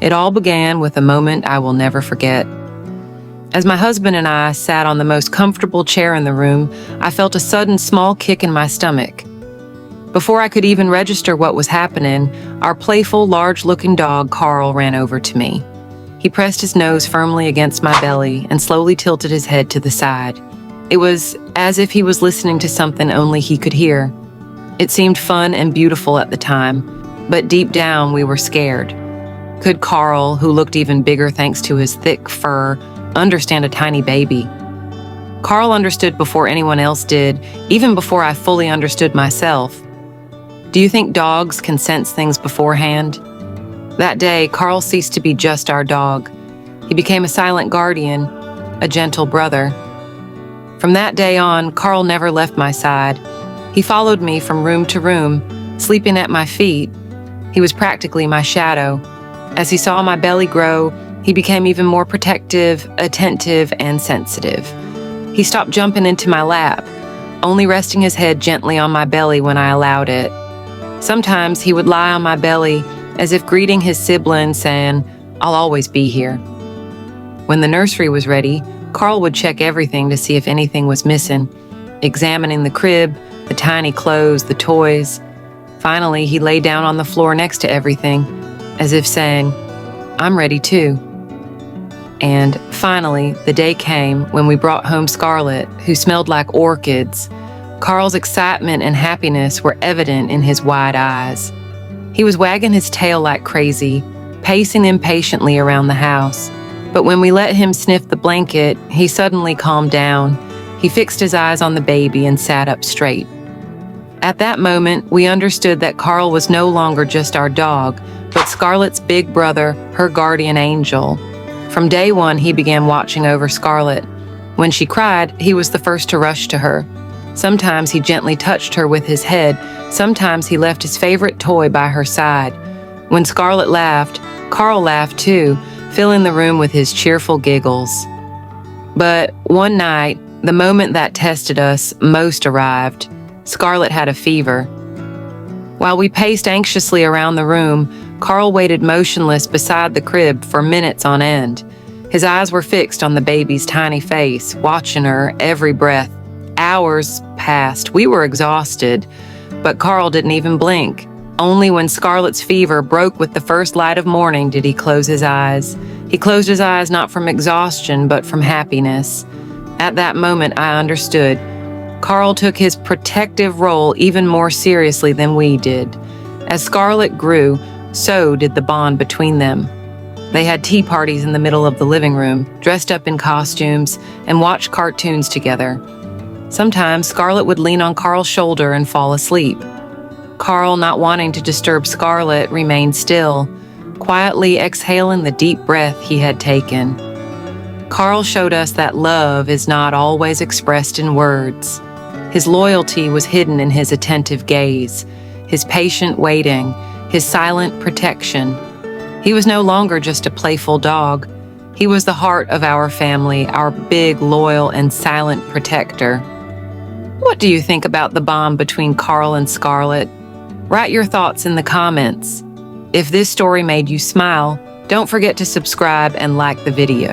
It all began with a moment I will never forget. As my husband and I sat on the most comfortable chair in the room, I felt a sudden small kick in my stomach. Before I could even register what was happening, our playful, large-looking dog, Carl, ran over to me. He pressed his nose firmly against my belly and slowly tilted his head to the side. It was as if he was listening to something only he could hear. It seemed fun and beautiful at the time, but deep down we were scared. Could Carl, who looked even bigger thanks to his thick fur, understand a tiny baby? Carl understood before anyone else did, even before I fully understood myself. Do you think dogs can sense things beforehand? That day, Carl ceased to be just our dog. He became a silent guardian, a gentle brother. From that day on, Carl never left my side. He followed me from room to room, sleeping at my feet. He was practically my shadow. As he saw my belly grow, he became even more protective, attentive, and sensitive. He stopped jumping into my lap, only resting his head gently on my belly when I allowed it. Sometimes he would lie on my belly as if greeting his sibling, saying, "I'll always be here." When the nursery was ready, Carl would check everything to see if anything was missing, examining the crib, the tiny clothes, the toys. Finally, he lay down on the floor next to everything, as if saying, "I'm ready too." And finally, the day came when we brought home Scarlet, who smelled like orchids. Carl's excitement and happiness were evident in his wide eyes. He was wagging his tail like crazy, pacing impatiently around the house. But when we let him sniff the blanket, he suddenly calmed down. He fixed his eyes on the baby and sat up straight. At that moment, we understood that Carl was no longer just our dog, but Scarlet's big brother, her guardian angel. From day one, he began watching over Scarlet. When she cried, he was the first to rush to her. Sometimes he gently touched her with his head. Sometimes he left his favorite toy by her side. When Scarlet laughed, Carl laughed too, filling the room with his cheerful giggles. But one night, the moment that tested us most arrived. Scarlet had a fever. While we paced anxiously around the room, Carl waited motionless beside the crib for minutes on end. His eyes were fixed on the baby's tiny face, watching her every breath. Hours passed. We were exhausted, but Carl didn't even blink. Only when Scarlet's fever broke with the first light of morning did he close his eyes. He closed his eyes not from exhaustion, but from happiness. At that moment, I understood. Carl took his protective role even more seriously than we did. As Scarlet grew, so did the bond between them. They had tea parties in the middle of the living room, dressed up in costumes, and watched cartoons together. Sometimes Scarlet would lean on Carl's shoulder and fall asleep. Carl, not wanting to disturb Scarlet, remained still, quietly exhaling the deep breath he had taken. Carl showed us that love is not always expressed in words. His loyalty was hidden in his attentive gaze, his patient waiting, his silent protection. He was no longer just a playful dog. He was the heart of our family, our big, loyal, and silent protector. What do you think about the bond between Carl and Scarlet? Write your thoughts in the comments. If this story made you smile, don't forget to subscribe and like the video.